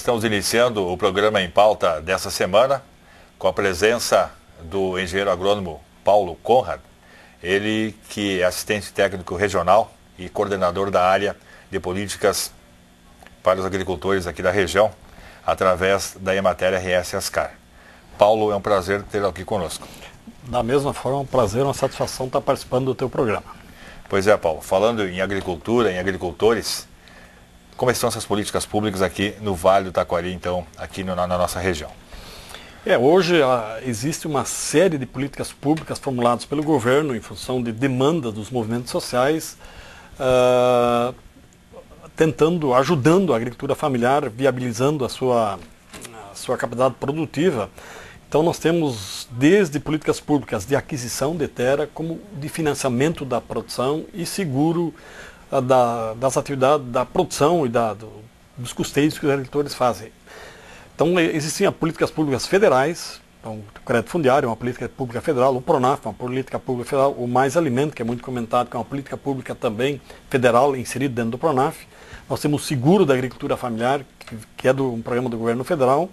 Estamos iniciando o programa Em Pauta dessa semana com a presença do engenheiro agrônomo Paulo Conrad, ele que é assistente técnico regional e coordenador da área de políticas para os agricultores aqui da região, através da Emater RS Ascar. Paulo, é um prazer tê-lo aqui conosco. Da mesma forma, é um prazer, uma satisfação estar participando do teu programa. Pois é, Paulo, falando em agricultura, em agricultores, como estão essas políticas públicas aqui no Vale do Taquari, então, aqui na nossa região? Hoje existe uma série de políticas públicas formuladas pelo governo em função de demanda dos movimentos sociais, ajudando a agricultura familiar, viabilizando a sua capacidade produtiva. Então nós temos desde políticas públicas de aquisição de terra, como de financiamento da produção e seguro das atividades da produção e dos custeios que os agricultores fazem. Então existem políticas públicas federais, então, o crédito fundiário é uma política pública federal, o PRONAF é uma política pública federal, o Mais Alimento, que é muito comentado, que é uma política pública também federal, inserida dentro do PRONAF. Nós temos o Seguro da Agricultura Familiar, que é um programa do governo federal,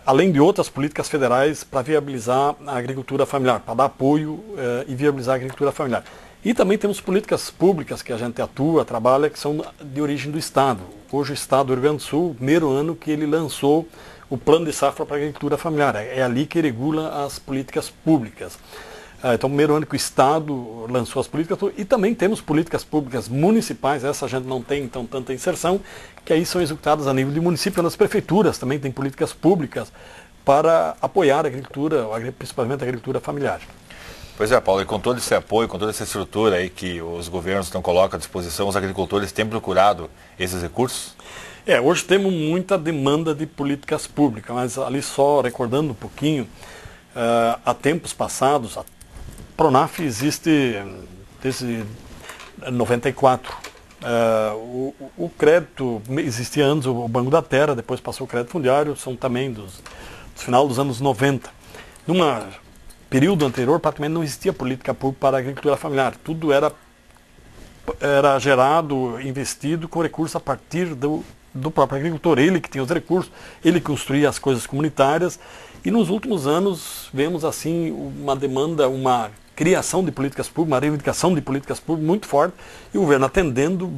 além de outras políticas federais para viabilizar a agricultura familiar, para dar apoio e viabilizar a agricultura familiar. E também temos políticas públicas que a gente atua, trabalha, que são de origem do Estado. Hoje o Estado do Rio Grande do Sul, primeiro ano que ele lançou o Plano de Safra para a Agricultura Familiar. É ali que regula as políticas públicas. Então, primeiro ano que o Estado lançou as políticas, e também temos políticas públicas municipais, essa a gente não tem então tanta inserção, que aí são executadas a nível de município, nas prefeituras também tem políticas públicas para apoiar a agricultura, principalmente a agricultura familiar. Pois é, Paulo, e com todo esse apoio, com toda essa estrutura aí que os governos não colocam à disposição, os agricultores têm procurado esses recursos? Hoje temos muita demanda de políticas públicas, mas ali só recordando um pouquinho, há tempos passados, a PRONAF existe desde 94. O crédito, existia antes o Banco da Terra, depois passou o crédito fundiário, são também do final dos anos 90. Num período anterior, praticamente não existia política pública para a agricultura familiar. Tudo era gerado, investido com recursos a partir do próprio agricultor. Ele que tinha os recursos, ele construía as coisas comunitárias. E nos últimos anos vemos assim uma demanda, uma criação de políticas públicas, uma reivindicação de políticas públicas muito forte, e o governo atendendo,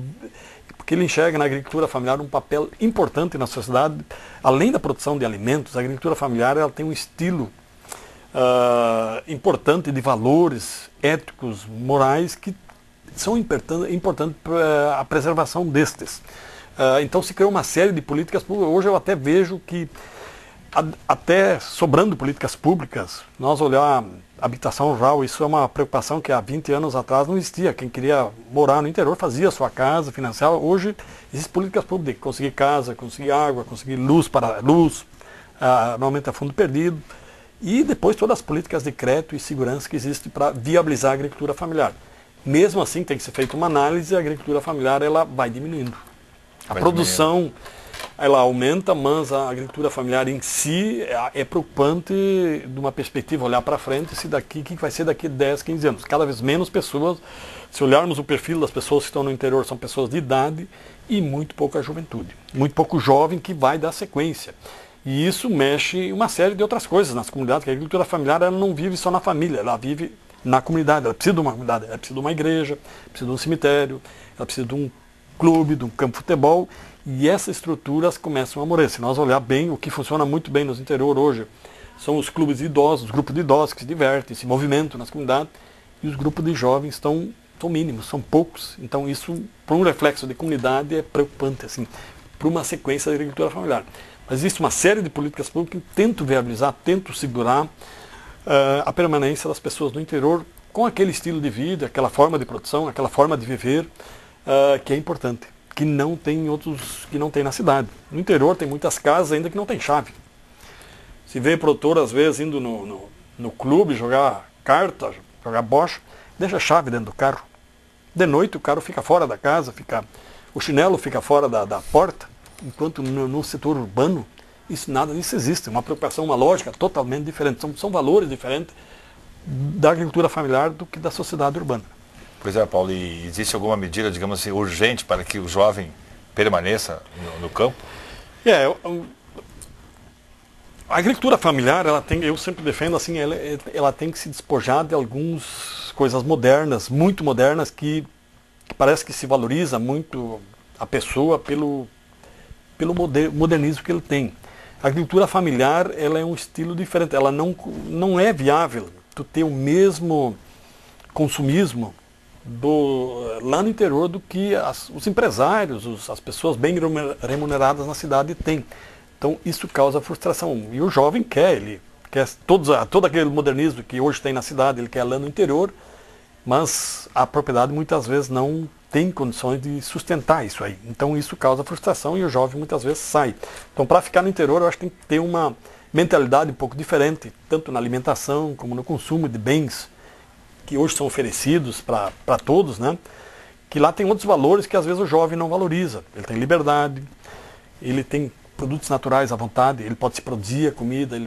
porque ele enxerga na agricultura familiar um papel importante na sociedade. Além da produção de alimentos, a agricultura familiar ela tem um estilo importante de valores éticos, morais, que são importantes para a preservação destes. Então se criou uma série de políticas públicas. Hoje eu até vejo que, até sobrando políticas públicas, nós olhar habitação rural, isso é uma preocupação que há 20 anos atrás não existia. Quem queria morar no interior fazia sua casa, financiava. Hoje existem políticas públicas de conseguir casa, conseguir água, conseguir luz, normalmente a fundo perdido. E depois todas as políticas de crédito e segurança que existem para viabilizar a agricultura familiar. Mesmo assim, tem que ser feita uma análise, a agricultura familiar ela vai diminuindo. A produção ela aumenta, mas a agricultura familiar em si é preocupante de uma perspectiva, olhar para frente, o que vai ser daqui a 10, 15 anos. Cada vez menos pessoas, se olharmos o perfil das pessoas que estão no interior, são pessoas de idade e muito pouca juventude. Muito pouco jovem que vai dar sequência. E isso mexe em uma série de outras coisas nas comunidades, porque a agricultura familiar ela não vive só na família, ela vive na comunidade, ela precisa de uma comunidade, ela precisa de uma igreja, precisa de um cemitério, ela precisa de um clube, de um campo de futebol, e essas estruturas começam a morrer. Se nós olhar bem, o que funciona muito bem nos interior hoje são os clubes de idosos, os grupos de idosos que se divertem, se movimentam nas comunidades, e os grupos de jovens estão mínimos, são poucos. Então isso, para um reflexo de comunidade, é preocupante, assim, para uma sequência da agricultura familiar. Mas existe uma série de políticas públicas que tentam viabilizar, tentam segurar a permanência das pessoas no interior com aquele estilo de vida, aquela forma de produção, aquela forma de viver que é importante, que não tem na cidade. No interior tem muitas casas ainda que não tem chave. Se vê produtor às vezes indo no clube jogar carta, jogar bocha, deixa a chave dentro do carro. De noite o carro fica fora da casa, o chinelo fica fora da porta. Enquanto no setor urbano, nada disso existe. Uma preocupação, uma lógica totalmente diferente. São valores diferentes da agricultura familiar do que da sociedade urbana. Pois é, Paulo, e existe alguma medida, digamos assim, urgente para que o jovem permaneça no campo? A agricultura familiar, eu sempre defendo assim, ela tem que se despojar de algumas coisas modernas, muito modernas, que parece que se valoriza muito a pessoa pelo modernismo que ele tem. A agricultura familiar, ela é um estilo diferente, ela não é viável tu ter o mesmo consumismo lá no interior do que os empresários, as pessoas bem remuneradas na cidade têm. Então isso causa frustração. E o jovem ele quer todo aquele modernismo que hoje tem na cidade, ele quer lá no interior, mas a propriedade muitas vezes não tem condições de sustentar isso aí. Então isso causa frustração e o jovem muitas vezes sai. Então para ficar no interior eu acho que tem que ter uma mentalidade um pouco diferente, tanto na alimentação como no consumo de bens que hoje são oferecidos para todos, né? Que lá tem outros valores que às vezes o jovem não valoriza. Ele tem liberdade, ele tem produtos naturais à vontade, ele pode se produzir a comida,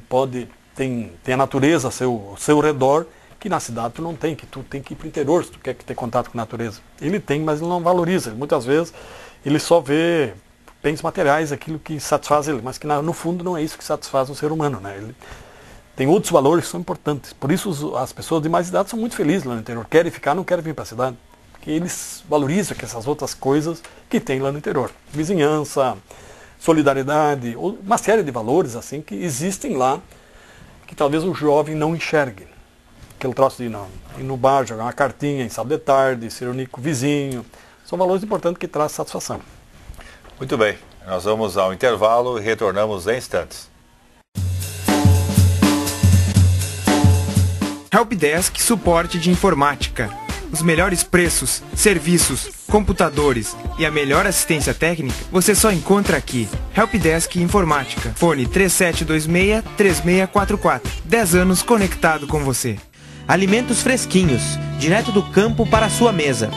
tem a natureza ao seu redor, que na cidade tu não tem, que tu tem que ir para o interior se tu quer ter contato com a natureza. Ele tem, mas ele não valoriza. Muitas vezes ele só vê bens materiais, aquilo que satisfaz ele, mas que no fundo não é isso que satisfaz o ser humano, né? Ele tem outros valores que são importantes. Por isso as pessoas de mais idade são muito felizes lá no interior. Querem ficar, não querem vir para a cidade. Porque eles valorizam essas outras coisas que tem lá no interior. Vizinhança, solidariedade, uma série de valores assim que existem lá, que talvez o jovem não enxergue. Aquele troço de ir no bar, jogar uma cartinha em sábado de tarde, se reunir com o vizinho, são valores importantes que trazem satisfação. Muito bem, nós vamos ao intervalo e retornamos em instantes. Helpdesk Suporte de Informática. Os melhores preços, serviços, computadores e a melhor assistência técnica você só encontra aqui. Helpdesk Informática. Fone 3726-3644. 10 anos conectado com você. Alimentos fresquinhos, direto do campo para a sua mesa.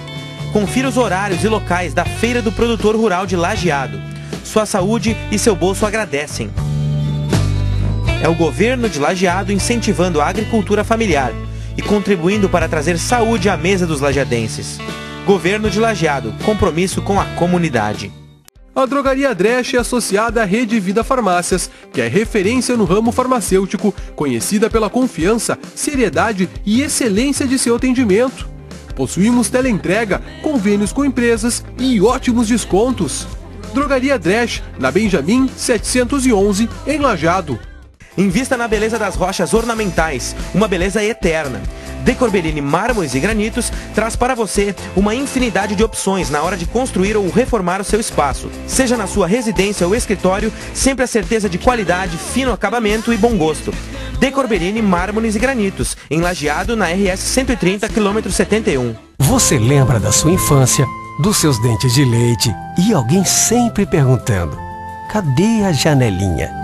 Confira os horários e locais da Feira do Produtor Rural de Lajeado. Sua saúde e seu bolso agradecem. É o governo de Lajeado incentivando a agricultura familiar e contribuindo para trazer saúde à mesa dos lajeadenses. Governo de Lajeado, compromisso com a comunidade. A Drogaria Dresch é associada à Rede Vida Farmácias, que é referência no ramo farmacêutico, conhecida pela confiança, seriedade e excelência de seu atendimento. Possuímos teleentrega, convênios com empresas e ótimos descontos. Drogaria Dresch, na Benjamin 711, em Lajeado. Invista na beleza das rochas ornamentais, uma beleza eterna. De Corbellini Mármores e Granitos traz para você uma infinidade de opções na hora de construir ou reformar o seu espaço. Seja na sua residência ou escritório, sempre a certeza de qualidade, fino acabamento e bom gosto. De Corbellini Mármores e Granitos, em Lajeado, na RS 130, km 71. Você lembra da sua infância, dos seus dentes de leite e alguém sempre perguntando: cadê a janelinha?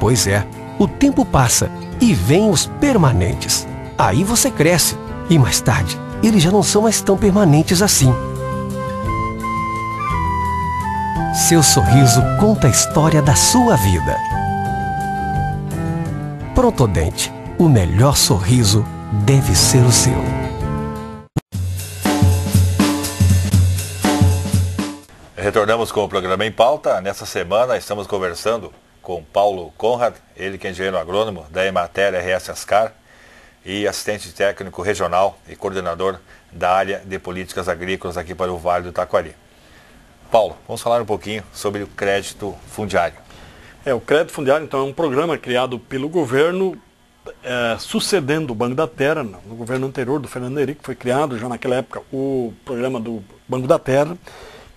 Pois é, o tempo passa e vem os permanentes. Aí você cresce e mais tarde eles já não são mais tão permanentes assim. Seu sorriso conta a história da sua vida. Prontodente, o melhor sorriso deve ser o seu. Retornamos com o programa Em Pauta. Nessa semana estamos conversando com Paulo Conrad, ele que é engenheiro agrônomo da Emater RS Ascar e assistente técnico regional e coordenador da área de políticas agrícolas aqui para o Vale do Taquari. Paulo, vamos falar um pouquinho sobre o crédito fundiário. O crédito fundiário, então, é um programa criado pelo governo, sucedendo o Banco da Terra, no governo anterior do Fernando Henrique, foi criado já naquela época o programa do Banco da Terra,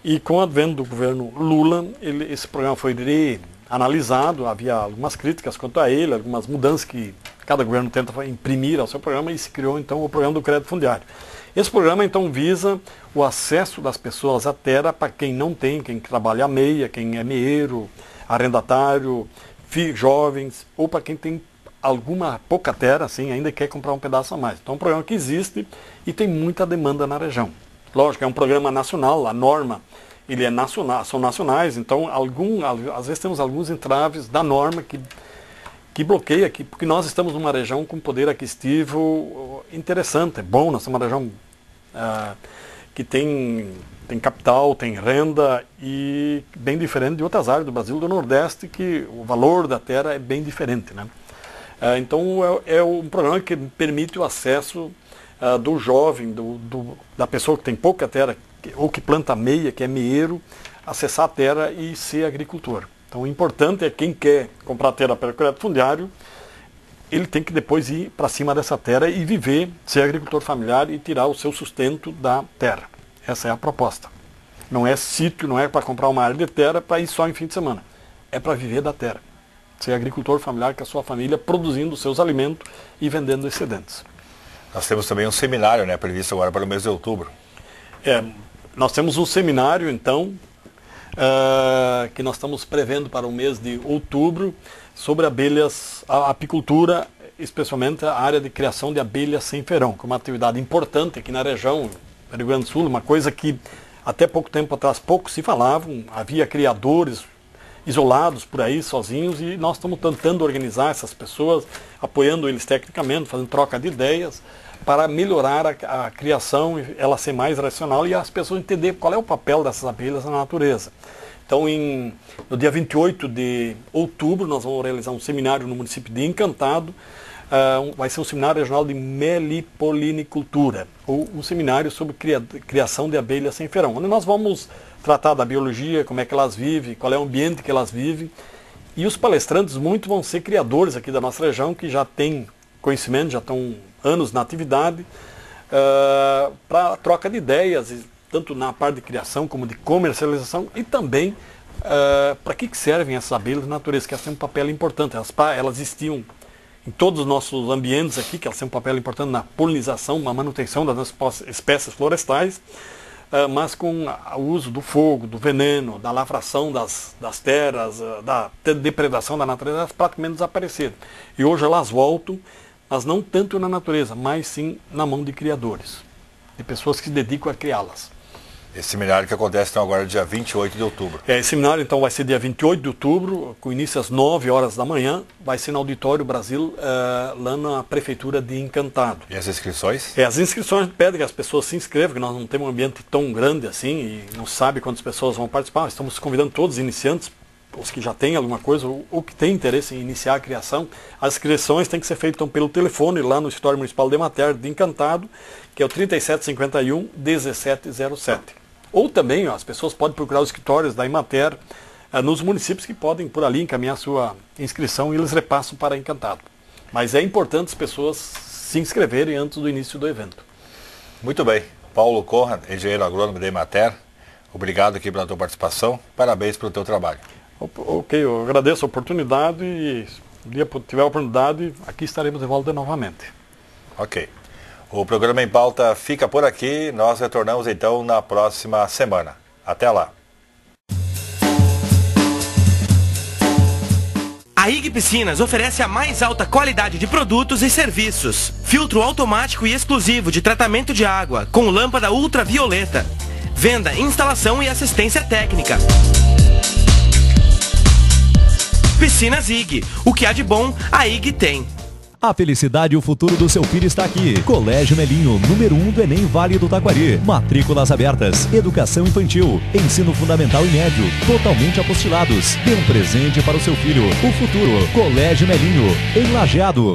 e com o advento do governo Lula, esse programa foi analisado, havia algumas críticas quanto a ele, algumas mudanças que cada governo tenta imprimir ao seu programa, e se criou então o programa do crédito fundiário. Esse programa então visa o acesso das pessoas à terra para quem não tem, quem trabalha à meia, quem é meeiro, arrendatário, jovens, ou para quem tem pouca terra, assim, ainda quer comprar um pedaço a mais. Então é um programa que existe e tem muita demanda na região. Lógico, é um programa nacional, a norma ele é nacional, são nacionais, então às vezes temos alguns entraves da norma que bloqueia aqui, porque nós estamos numa região com poder aquisitivo interessante, é bom, nós somos uma região que tem capital, tem renda e bem diferente de outras áreas do Brasil, do Nordeste, que o valor da terra é bem diferente, né? Então é um programa que permite o acesso do jovem, da pessoa que tem pouca terra ou que planta meia, que é meeiro, acessar a terra e ser agricultor. Então o importante é quem quer comprar terra para crédito fundiário, ele tem que depois ir para cima dessa terra e viver, ser agricultor familiar e tirar o seu sustento da terra. Essa é a proposta. Não é sítio, não é para comprar uma área de terra para ir só em fim de semana. É para viver da terra. Ser agricultor familiar com a sua família, produzindo os seus alimentos e vendendo excedentes. Nós temos também um seminário, né, previsto agora para o mês de outubro. Nós temos um seminário, então, que nós estamos prevendo para o mês de outubro, sobre abelhas, a apicultura, especialmente a área de criação de abelhas sem ferão, que é uma atividade importante aqui na região do Rio Grande do Sul, uma coisa que até pouco tempo atrás pouco se falavam, havia criadores isolados por aí, sozinhos, e nós estamos tentando organizar essas pessoas, apoiando eles tecnicamente, fazendo troca de ideias, para melhorar a criação, ela ser mais racional e as pessoas entenderem qual é o papel dessas abelhas na natureza. Então, no dia 28 de outubro, nós vamos realizar um seminário no município de Encantado, vai ser um seminário regional de melipolinicultura, ou um seminário sobre criação de abelhas sem ferão, onde nós vamos tratar da biologia, como é que elas vivem, qual é o ambiente que elas vivem, e os palestrantes muito vão ser criadores aqui da nossa região, que já têm conhecimento, já estão anos na atividade, para troca de ideias, tanto na parte de criação como de comercialização, e também para que servem essas abelhas na natureza, que elas têm um papel importante. Elas existiam em todos os nossos ambientes aqui, que elas têm um papel importante na polinização, na manutenção das nossas espécies florestais, mas com o uso do fogo, do veneno, da lavração das terras, da depredação da natureza, elas praticamente desapareceram. E hoje elas voltam, mas não tanto na natureza, mas sim na mão de criadores, de pessoas que se dedicam a criá-las. Esse seminário que acontece então agora dia 28 de outubro. Esse seminário então vai ser dia 28 de outubro, com início às 9 horas da manhã, vai ser no Auditório Brasil, lá na Prefeitura de Encantado. E as inscrições? As inscrições pedem que as pessoas se inscrevam, que nós não temos um ambiente tão grande assim e não sabe quantas pessoas vão participar. Estamos convidando todos os iniciantes, os que já têm alguma coisa ou que têm interesse em iniciar a criação. As inscrições têm que ser feitas então, pelo telefone lá no Escritório Municipal de Emater de Encantado, que é o 3751-1707. Ou também as pessoas podem procurar os escritórios da Emater nos municípios, que podem por ali encaminhar a sua inscrição e eles repassam para Encantado. Mas é importante as pessoas se inscreverem antes do início do evento. Muito bem. Paulo Conrad, engenheiro agrônomo da Emater, obrigado aqui pela tua participação, parabéns pelo teu trabalho. Ok, eu agradeço a oportunidade e se um dia tiver a oportunidade, aqui estaremos de volta novamente. Ok. O programa Em Pauta fica por aqui, nós retornamos então na próxima semana. Até lá. A IG Piscinas oferece a mais alta qualidade de produtos e serviços. Filtro automático e exclusivo de tratamento de água, com lâmpada ultravioleta. Venda, instalação e assistência técnica. Piscinas IG. O que há de bom, a IG tem. A felicidade e o futuro do seu filho está aqui. Colégio Melinho, número 1 do Enem Vale do Taquari. Matrículas abertas. Educação infantil. Ensino fundamental e médio. Totalmente apostilados. Dê um presente para o seu filho. O futuro. Colégio Melinho, em Lajeado.